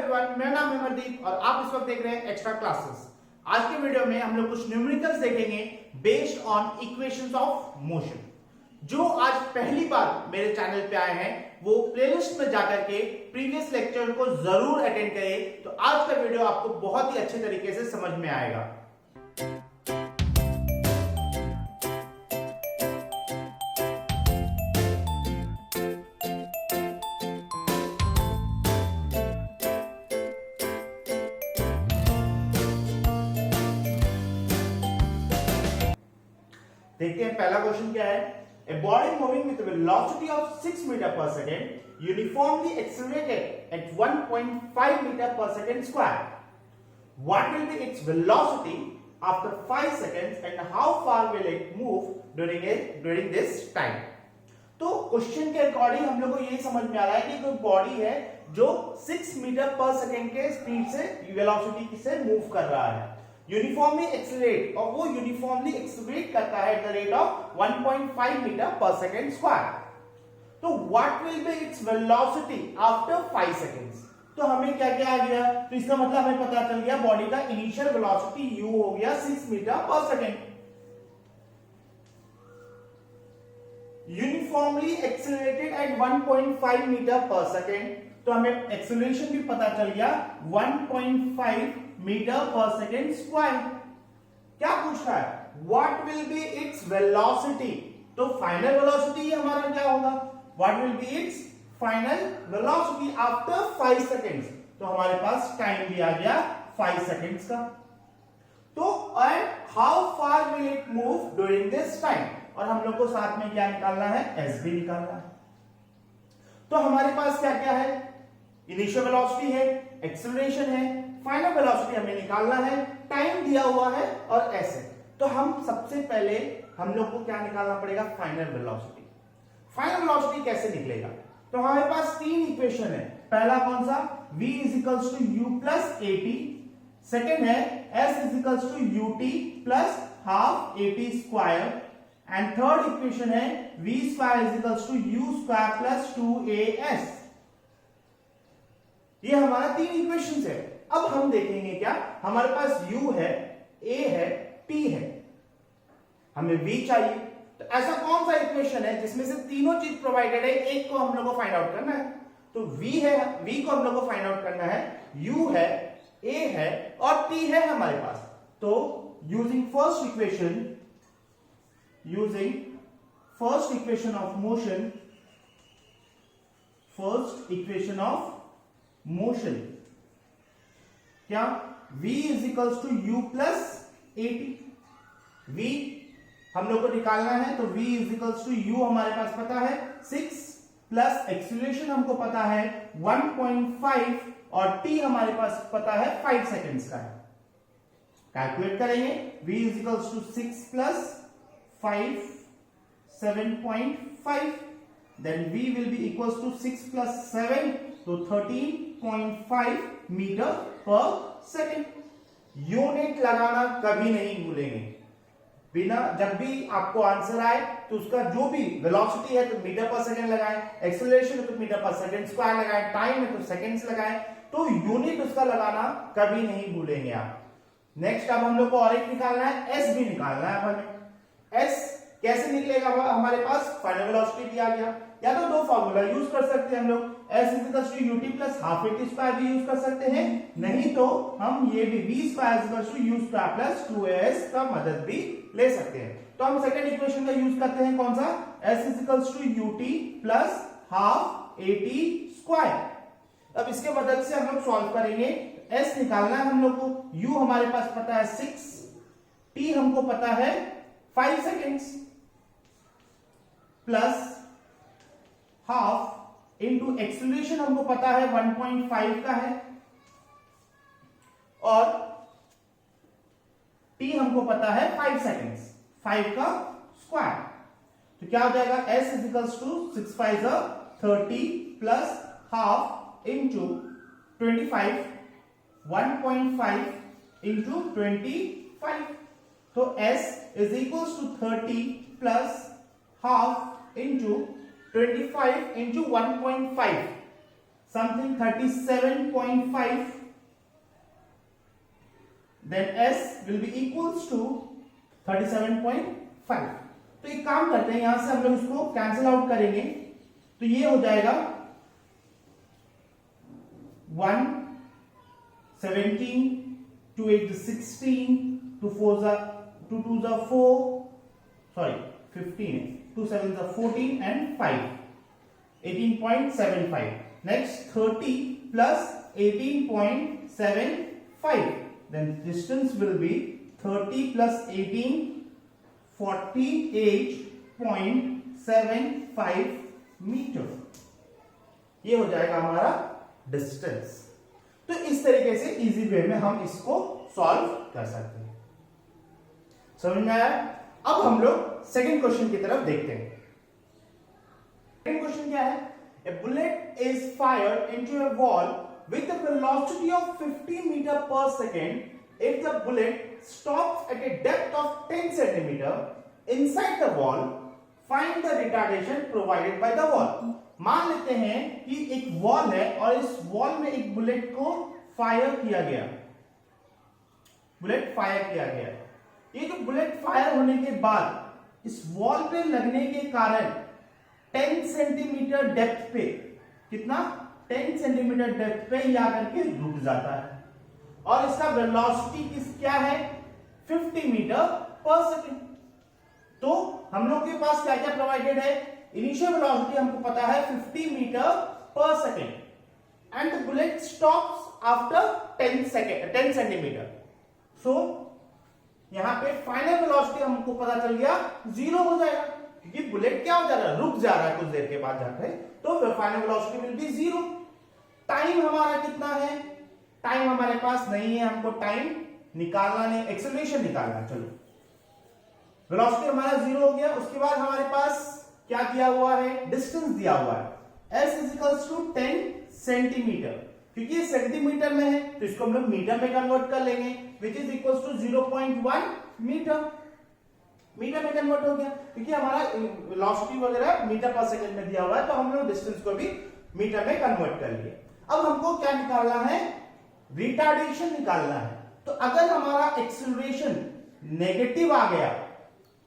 Everyone, मेरा नाम है अमरदीप और आप इस वक्त देख रहे हैं एक्स्ट्रा क्लासेस। आज के वीडियो में हम लोग कुछ न्यूमेरिकल्स देखेंगे based on equations of motion. जो आज पहली बार मेरे चैनल पे आए हैं वो प्लेलिस्ट में जाकर के प्रीवियस लेक्चर को जरूर अटेंड करें, तो आज का वीडियो आपको बहुत ही अच्छे तरीके से समझ में आएगा। देखते हैं पहला क्वेश्चन क्या है। A body moving with a velocity of 6 meter per second uniformly accelerated at 1.5 meter per second square. What will be its velocity after 5 seconds and how far will it move during this time? तो question के according हम लोग को ये समझ में आ रहा है कि कोई बॉडी है जो 6 मीटर पर सेकेंड के स्पीड से वेलोसिटी से मूव कर रहा है, यूनिफॉर्मली एक्सेलरेट, और वो यूनिफॉर्मली एक्सेलरेट करता है at the rate of 1.5 metre per second square. तो what will be its velocity after 5 seconds? तो हमें क्या क्या आ गया, तो इसका मतलब हमें पता चल गया बॉडी का इनिशियल वेलोसिटी u हो गया 6 metre per second. Uniformly accelerated at 1.5 metre per second, तो हमें एक्सेलरेशन भी पता चल गया 1.5 मीटर पर सेकेंड स्क्वायर। क्या पूछ रहा है, what will be its velocity? तो फाइनल वेलोसिटी हमारा क्या होगा, what will be it's final velocity after 5 seconds. तो हमारे पास टाइम भी आ गया 5 सेकेंड्स का। तो and how far will it move during this time, और हम लोग को साथ में क्या निकालना है, एस भी निकालना है। तो हमारे पास क्या क्या है, इनिशियल वेलोसिटी है, एक्सेलरेशन है, फाइनल वेलोसिटी हमें निकालना है, टाइम दिया हुआ है और एस है। तो हम सबसे पहले हम लोग को क्या निकालना पड़ेगा, फाइनल वेलोसिटी। फाइनल वेलोसिटी कैसे निकलेगा, तो हमारे पास तीन इक्वेशन है। पहला कौन सा, v equals to u plus a t, second है s equals to u t plus half a t square, and third equation है v square equals to u square plus 2as। ये हमारा तीन इक्वेशंस है। अब हम देखेंगे क्या, हमारे पास u है, a है, t है, हमें v चाहिए। तो ऐसा कौन सा इक्वेशन है जिसमें से तीनों चीज प्रोवाइडेड है, एक को हम लोग को फाइंड आउट करना है। तो v है, v को हम लोग को फाइंड आउट करना है, u है, a है और t है हमारे पास। तो using first equation of motion, क्या, v is equals to u plus a t. v हम लोग को निकालना है, तो v is equals to u हमारे पास पता है 6 प्लस एक्सीलरेशन हमको पता है 1.5 और t हमारे पास पता है 5 सेकेंड्स का है। कैलकुलेट करेंगे, v is equals to 6 plus 5 7.5, then v will be equals to 6 plus 7, तो 13.5 मीटर पर सेकेंड। यूनिट लगाना कभी नहीं भूलेंगे, बिना, जब भी आपको आंसर आए तो उसका जो भी वेलोसिटी है तो मीटर पर सेकेंड लगाएं, एक्सेलरेशन है तो मीटर पर सेकेंड स्क्वायर लगाएं, टाइम है तो सेकेंड्स लगाएं, तो यूनिट उसका लगाना कभी नहीं भूलेंगे आप। नेक्स्ट अब हम लोग को और एक निकालना है, एस भी निकालना है हमें। एस कैसे निकलेगा, हमारे पास फाइनल वेलोसिटी दिया गया, या तो दो फॉर्मूला यूज कर सकते हैं हम लोग, s equals to ut plus half a t square भी यूज कर सकते हैं, नहीं तो हम ये भी v square equals to u square plus 2as का मदद भी ले सकते हैं। तो हम सेकंड इक्वेशन का यूज करते हैं, कौन सा, s equals to ut plus half a t square. अब इसके मदद से हम लोग सॉल्व करेंगे, s निकालना है हम लोग को, u हमारे पास पता है 6, t हमको पता है 5 seconds plus half into acceleration हमको पता है 1.5 का है और t हमको पता है 5 सेकेंड्स, 5 का स्क्वायर। तो क्या हो जाएगा, s is equals to 6 5 30 plus half into 25, 1.5 into 25, तो s is equals to 30 plus half into 25 into 1.5, something 37.5, then s will be equals to 37.5. तो एक काम करते हैं, यहां से हम लोग इसको कैंसिल आउट करेंगे, तो ये हो जाएगा 1 17, 2 8 16, 2 4 2 2 4, sorry 15, 2 7 14 and 5, 18.75. Next 30 plus 18.75, then distance will be 30 plus 18, 48.75 metre. ये हो जाएगा हमारा डिस्टेंस. तो इस तरीके से इजी वे में हम इसको सॉल्व कर सकते हैं. समझ में आया? अब हम लोग सेकंड क्वेश्चन की तरफ देखते हैं. सेकंड क्वेश्चन क्या है? A bullet is fired into a wall with a velocity of 50 meter per second. If the bullet stops at a depth of 10 centimeter inside the wall, find the retardation provided by the wall. मान लेते हैं कि एक wall है और इस wall में एक बुलेट को फायर किया गया. बुलेट फायर किया गया. ये जो बुलेट फायर होने के बाद इस वॉल पे लगने के कारण 10 सेंटीमीटर डेप्थ पे, कितना? 10 सेंटीमीटर डेप्थ पे ये आकर के रुक जाता है और इसका वेलोसिटी क्या है? 50 मीटर पर सेकेंड. तो हम लोग के पास क्या क्या प्रोवाइडेड है? इनिशियल वेलोसिटी हमको पता है 50 metre per second and the bullet stops after 10 centimetre. So यहां पे फाइनल वेलोसिटी हमको पता चल गया 0 हो जाएगा, क्योंकि बुलेट क्या हो जा रहा है? रुक जा रहा है कुछ देर के बाद जाकर, तो final velocity will B 0. Time हमारा कितना है? टाइम हमारे पास नहीं है, हमको टाइम निकालना नहीं, एक्सेलरेशन निकालना. चलो, वेलोसिटी हमारा 0 हो गया. उसके बाद हमारे पास क्या दिया हुआ है? डिस्टेंस दिया हुआ है. s is equals to 10 centimetre. क्योंकि ये सेंटीमीटर में है तो इसको हम लोग मीटर में कन्वर्ट कर लेंगे, which is equals to 0.1 metre. Metre में कन्वर्ट हो गया क्योंकि हमारा वेलोसिटी वगैरह मीटर पर सेकंड में दिया हुआ है, तो हम लोग डिस्टेंस को भी मीटर में कन्वर्ट कर लिए. अब हमको क्या निकालना है? रिटार्डेशन निकालना है. तो अगर हमारा एक्सीलरेशन नेगेटिव आ गया,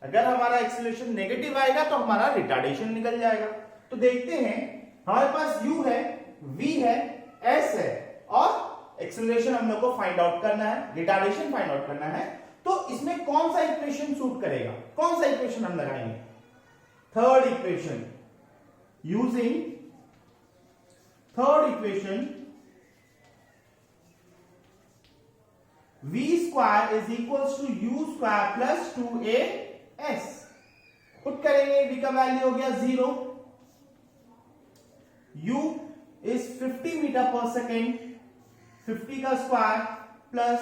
अगर हमारा एक्सीलरेशन नेगेटिव आएगा तो हमारा रिटार्डेशन निकल जाएगा. तो देखते हैं, हमारे पास u है, v है, s है और एक्सीलरेशन हम लोग को फाइंड आउट करना है, रिटार्डेशन फाइंड आउट करना है. तो इसमें कौन सा इक्वेशन सूट करेगा? कौन सा इक्वेशन हम लगाएंगे? Third equation. Using third equation, v square is equals to u square plus 2as. Put करेंगे, v का वैल्यू हो गया 0. u इज 50 मीटर पर सेकेंड, 50 का स्क्वायर प्लस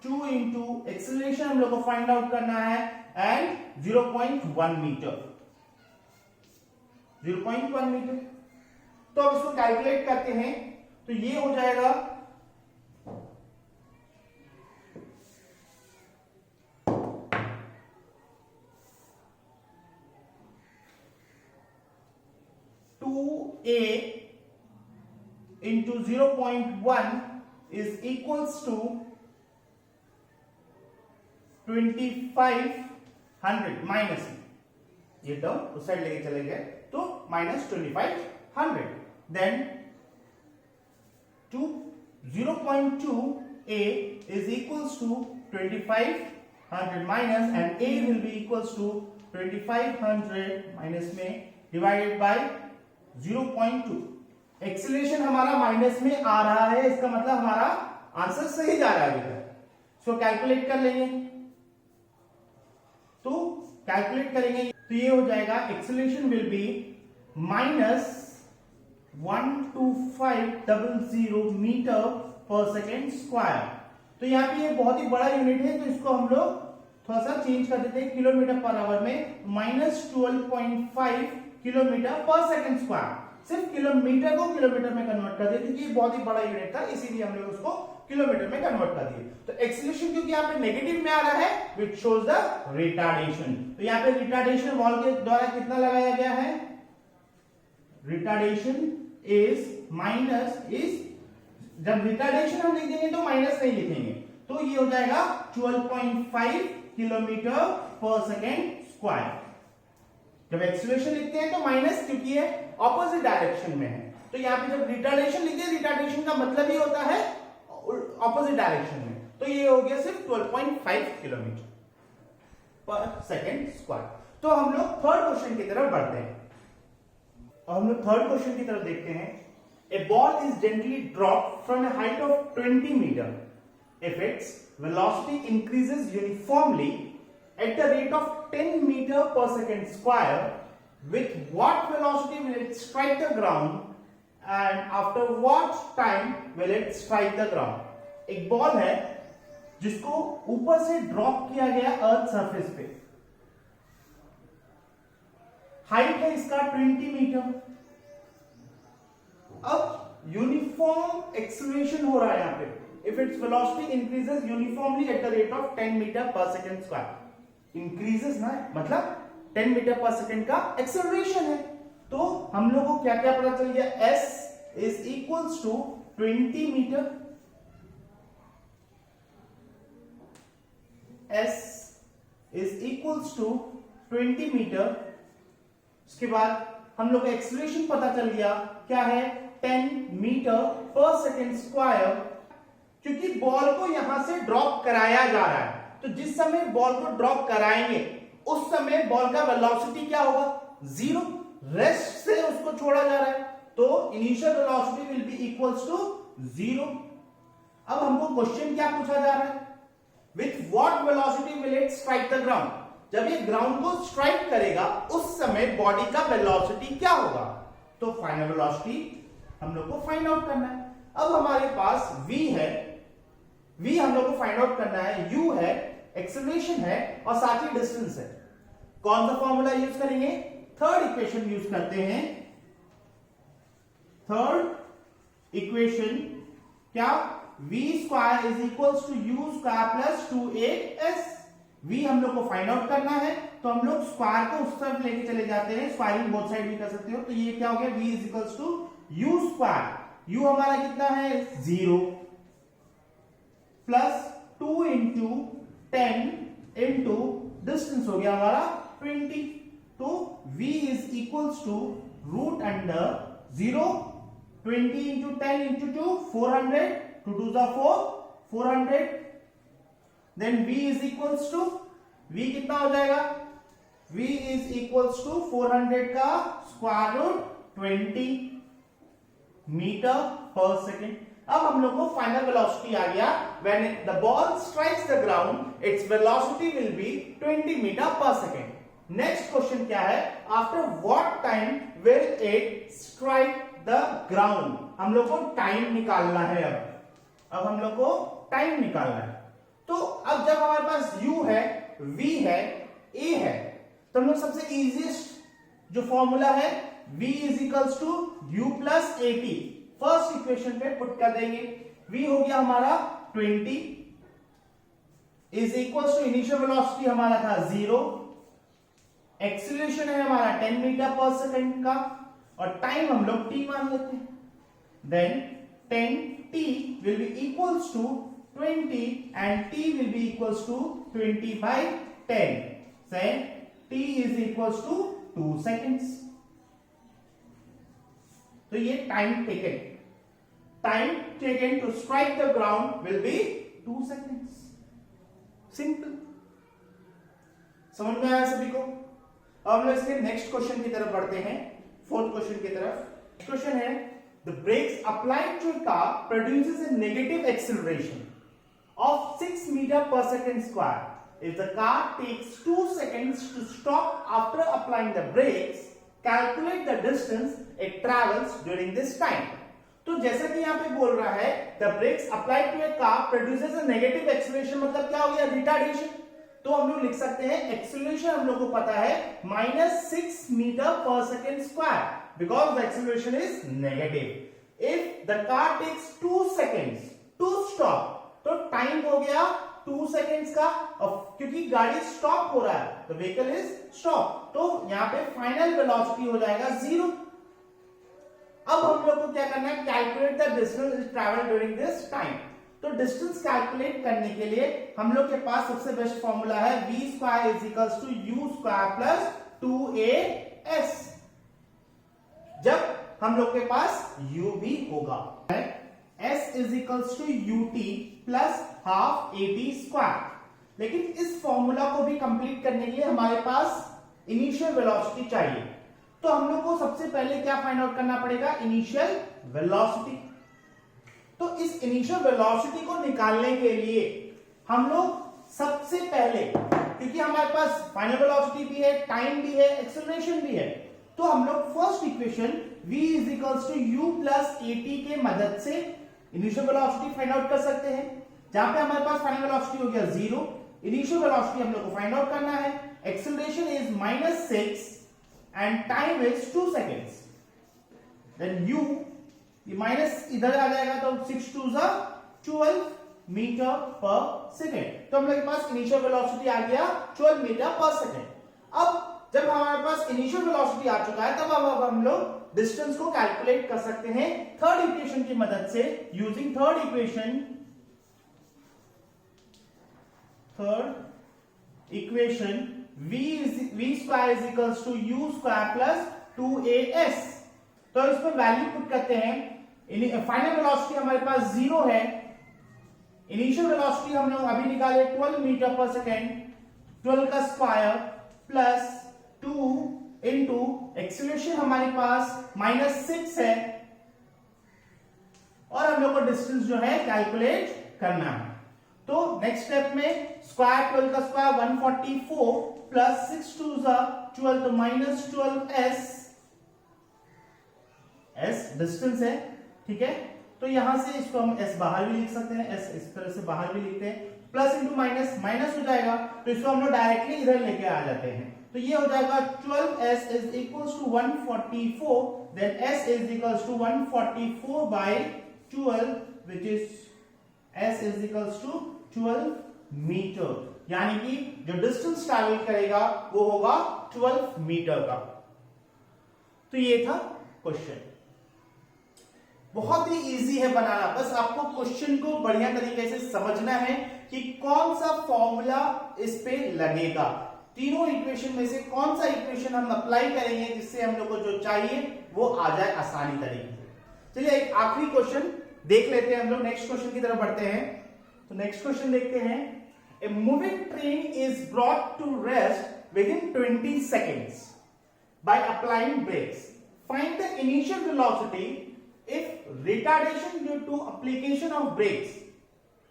2 इंटू एक्सीलरेशन हम लोग को फाइंड आउट करना है एंड 0.1 मीटर. 0.1 मीटर. तो अब इसको कैलकुलेट करते हैं, तो ये हो जाएगा 2a into 0.1 is equals to 2500 minus, ये टर्म उस साइड लेके चले गए तो minus 2500. Then 0.2a is equals to 2500 minus and a will be equals to 2500 minus में divided by 0.2. एक्सीलरेशन हमारा माइनस में आ रहा है, इसका मतलब हमारा आंसर सही जा रहा है बेटा. सो कैलकुलेट कर लेंगे, तो कैलकुलेट करेंगे तो ये हो जाएगा acceleration will be minus 12500 meter per second square. तो यहाँ पे ये बहुत ही बड़ा यूनिट है, तो इसको हम लोग थोड़ा सा चेंज कर देते हैं किलोमीटर पर आवर में. माइनस 12.5 किलोमीटर पर सेकेंड स्क्वायर. सिर्फ किलोमीटर को किलोमीटर में कन्वर्ट कर दिया क्योंकि ये बहुत ही बड़ा यूनिट था, इसीलिए हम लोग उसको किलोमीटर में कन्वर्ट कर दिए. तो एक्सीलरेशन क्योंकि यहाँ पे नेगेटिव में आ रहा है, विच शोज द रिटार्डेशन. तो यहाँ पे रिटार्डेशन वॉल के द्वारा कितना लगाया गया है? रिटार्डेशन is माइनस इज, जब रिटार्डेशन हम लिख देंगे तो माइनस नहीं लिखेंगे, तो ये हो जाएगा 12.5 किलोमीटर पर सेकेंड स्क्वायर। जब एक्सीलरेशन लिखते हैं तो माइनस, क्योंकि ये ऑपोजिट डायरेक्शन में है, तो यहाँ पे जब रिटार्डेशन लिखते हैं, रिटार्डेशन का मतलब ही होता है ऑपोजिट डायरेक्शन में, तो ये हो गया सिर्फ 12.5 किलोमीटर पर सेकेंड स्क्वायर। तो हम लोग थर्ड क्वेश्चन की तरफ बढ़ते हैं और हम लोग थर्ड क्वेश्चन की तरफ देखते हैं। A ball is gently dropped from a height of 20 meter. If its velocity increases uniformly at the rate of 10 meter per second square, with what velocity will it strike the ground and after what time will it strike the ground? एक ball है जिसको ऊपर से drop किया गया earth surface पे, height है इसका 20 मीटर। अब यूनिफॉर्म एक्सीलरेशन हो रहा है यहां पे। If its velocity increases uniformly at the rate of 10 meter per second square, increases ना मतलब 10 मीटर पर सेकेंड का एक्सीलरेशन है, तो हम लोगों को क्या क्या पता चल गया, s is equals to 20 meter, s is equals to 20 meter. उसके बाद हम लोग को एक्सीलरेशन पता चल गया, क्या है 10 मीटर पर सेकेंड स्क्वायर, क्योंकि बॉल को यहां से ड्रॉप कराया जा रहा है, तो जिस समय बॉल को ड्रॉप कराएंगे उस समय बॉल का वेलोसिटी क्या होगा, जीरो, रेस्ट से उसको छोड़ा जा रहा है, तो initial velocity will be equals to zero. अब हमको क्वेश्चन क्या पूछा जा रहा है, with what velocity will it strike the ground, जब ये ग्राउंड को स्ट्राइक करेगा उस समय बॉडी का वेलोसिटी क्या होगा, तो फाइनल वेलोसिटी हम लोग को फाइंड आउट करना है। अब हमारे पास v है, v हम लोग को फाइंड आउट करना है, u है, एक्सीलरेशन है और साथ ही डिस्टेंस है। कौन सा फॉर्मूला यूज करेंगे, थर्ड इक्वेशन यूज करते हैं। थर्ड इक्वेशन क्या, v square is equals to u square plus 2a s। v हम लोग को फाइंड आउट करना है, तो हम लोग स्क्वायर को उस तरफ लेके चले जाते हैं, स्क्वायरिंग बोथ साइड भी कर सकते हो, तो ये क्या हो गया, v is equals to u square, u हमारा कितना है 0 प्लस 2 इंटू 10 इंटू डिस्टेंस हो गया हमारा 20, तो v is equals to root under 0, 20 into 10 into 2 400, 2 2 जा 4, 400, then v is equals to, v कितना हो जाएगा, v इज इक्वल्स टू 400 का square root 20 meter per second. अब हम लोग को फाइनल वेलोसिटी आ गया, when the ball strikes the ground its velocity will be 20 meter per second. Next question क्या है, after what time will it strike the ground, हम लोग को टाइम निकालना है। अब हम लोग को टाइम निकालना है, तो अब जब हमारे पास u है, v है, a है, तो हम लोग सबसे इजीएस्ट जो फॉर्मूला है v is equals to u plus at, first equation पे पुट कर देंगे। v हो गया हमारा 20 is equals to initial velocity हमारा था 0, एक्सीलरेशन है हमारा 10 मीटर पर सेकेंड का और टाइम हम लोग t मान लेते हैं, then 10t will be equals to 20 and t will be equals to 20 by 10, say t is equals to 2 seconds। तो ये time taken to strike the ground will be 2 seconds। Simple, समझ में आया सभी को। अब हम इसके नेक्स्ट क्वेश्चन की तरफ बढ़ते हैं, फोर्थ क्वेश्चन की तरफ। क्वेश्चन है, the brakes applied to a car produces a negative acceleration of 6 meter per second square. If the car takes 2 seconds to stop after applying the brakes, calculate the distance it travels during this time. तो जैसा कि यहाँ पे बोल रहा है, the brakes applied to a car produces a negative acceleration, मतलब क्या हो गया, रिटार्डेशन। तो हम लोग लिख सकते हैं एक्सीलरेशन हम लोग को पता है -6 metre per second square, because the acceleration is negative. If the car takes 2 seconds to stop, तो टाइम हो गया 2 सेकेंड्स का, और क्योंकि गाड़ी स्टॉप हो रहा है तो व्हीकल इज स्टॉप, तो यहां पे फाइनल वेलोसिटी हो जाएगा 0। अब हम लोग को क्या करना है, calculate the distance travel during this time. तो डिस्टेंस कैलकुलेट करने के लिए हम लोग के पास सबसे बेस्ट फॉर्मूला है v square is equals to u square plus 2as। जब हम लोग के पास u भी होगा, s is equals to ut plus half at square. लेकिन इस फॉर्मूला को भी कंप्लीट करने के लिए हमारे पास इनिशियल वेलोसिटी चाहिए। तो हम लोग को सबसे पहले क्या फाइंड आउट करना पड़ेगा, इनिशियल वेलोसिटी। तो इस इनिशियल वेलोसिटी को निकालने के लिए हम लोग सबसे पहले, क्योंकि हमारे पास फाइनल वेलोसिटी भी है, टाइम भी है, एक्सेलरेशन भी है, तो हम लोग first equation v is equals to u plus at के मदद से इनिशियल वेलोसिटी फाइंड आउट कर सकते हैं। जहां पे हमारे पास फाइनल वेलोसिटी हो गया 0, इनिशियल वेलोसिटी हम लोग को फाइंड आउट करना है, acceleration is -6 and time is 2 seconds. Then u, ये माइनस इधर आ जाएगा तो 6 2 12 मीटर पर सेकेंड। तो हम लोग के पास इनिशियल वेलोसिटी आ गया 12 मीटर पर सेकेंड। अब जब हमारे पास इनिशियल वेलोसिटी आ चुका है, तब अब हम लोग डिस्टेंस को कैलकुलेट कर सकते हैं थर्ड इक्वेशन की मदद से। Using third equation v square is equals to u square plus 2as। तो इस पर वैल्यू पुट करते हैं। फाइनल वेलोसिटी हमारे पास 0 है, इनिशियल वेलोसिटी हम लोग अभी निकाले 12 मीटर पर सेकेंड, 12 का स्क्वायर प्लस 2 इंटू एक्सीलरेशन हमारे पास -6 है, और हम लोग को डिस्टेंस जो है कैलकुलेट करना है। तो नेक्स्ट स्टेप में स्क्वायर 12 का स्क्वायर 144 प्लस 6 2 12 तो -12s, s डिस्टेंस है, ठीक है। तो यहां से इसको हम s बाहर भी लिख सकते हैं, s इस तरह से बाहर भी लिखते हैं, प्लस इंटू माइनस माइनस हो जाएगा, तो इसको हम लोग डायरेक्टली इधर लेके आ जाते हैं। तो ये हो जाएगा 12s इज इक्वल्स टू 144, देन s is equals to 144 by 12 which is s is equals to 12 meter, यानी कि जो डिस्टेंस ट्रैवल करेगा वो होगा 12 मीटर का। तो ये था क्वेश्चन, बहुत ही इजी है बनाना, बस आपको क्वेश्चन को बढ़िया तरीके से समझना है कि कौन सा फॉर्मूला इस पे लगेगा। तीनों इक्वेशन में से कौन सा इक्वेशन हम अप्लाई करेंगे जिससे हम लोग को जो चाहिए वो आ जाए आसानी तरीके से। चलिए एक आखिरी क्वेश्चन देख लेते हैं, हम लोग नेक्स्ट क्वेश्चन की तरफ बढ़ते हैं। तो नेक्स्ट क्वेश्चन देखते हैं, a moving train is brought to rest within 20 seconds by applying brakes. Find the initial velocity if retardation due to application of brakes.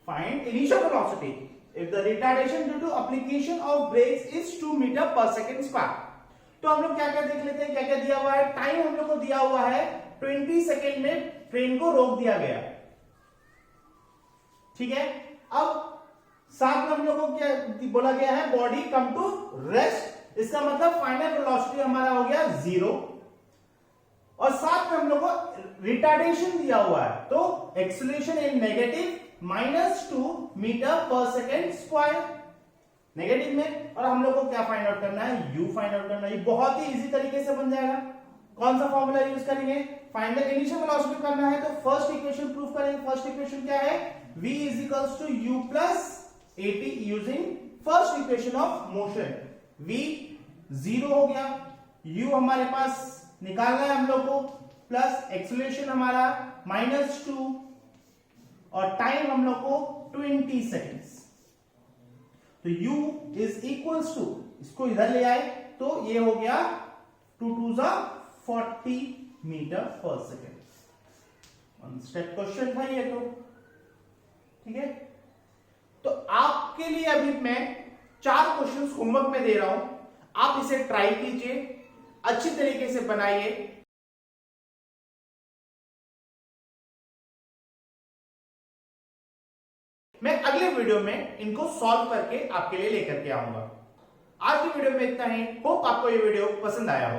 Find initial velocity if the retardation due to application of brakes is 2 meter per second square. तो हम लोग क्या क्या देख लेते हैं, क्या क्या दिया हुआ है। टाइम हम लोग को दिया हुआ है 20 सेकेंड में ट्रेन को रोक दिया गया, ठीक है। अब साथ में हम लोग को क्या बोला गया है, बॉडी कम टू रेस्ट, इसका मतलब फाइनल वेलोसिटी हमारा हो गया 0, और साथ में हम लोग को रिटार्डेशन दिया हुआ है, तो एक्सीलरेशन इन negative -2 metre per second square negative में, और हम लोग को क्या फाइंड आउट करना है, u फाइंड आउट करना है। बहुत ही इजी तरीके से बन जाएगा। कौन सा फॉर्मूला यूज करेंगे, फाइंड द इनिशियल वेलोसिटी करना है, तो फर्स्ट इक्वेशन प्रूव करेंगे। फर्स्ट इक्वेशन क्या है, v is equals to u plus at using first equation of motion. v 0 हो गया, u हमारे पास निकालना है हम लोग को, प्लस एक्सीलरेशन हमारा -2, और टाइम हम लोग को 20 सेकेंड्स। तो u इज इक्वल्स टू, इसको इधर ले आए तो ये हो गया 2 2 40 metre per second. One step question था ये, तो ठीक है। तो आपके लिए अभी मैं 4 क्वेश्चंस होमवर्क में दे रहा हूं, आप इसे ट्राई कीजिए, अच्छी तरीके से बनाइए। मैं अगले वीडियो में इनको सॉल्व करके आपके लिए लेकर के आऊंगा। आज की वीडियो में इतना ही, होप आपको ये वीडियो पसंद आया हो।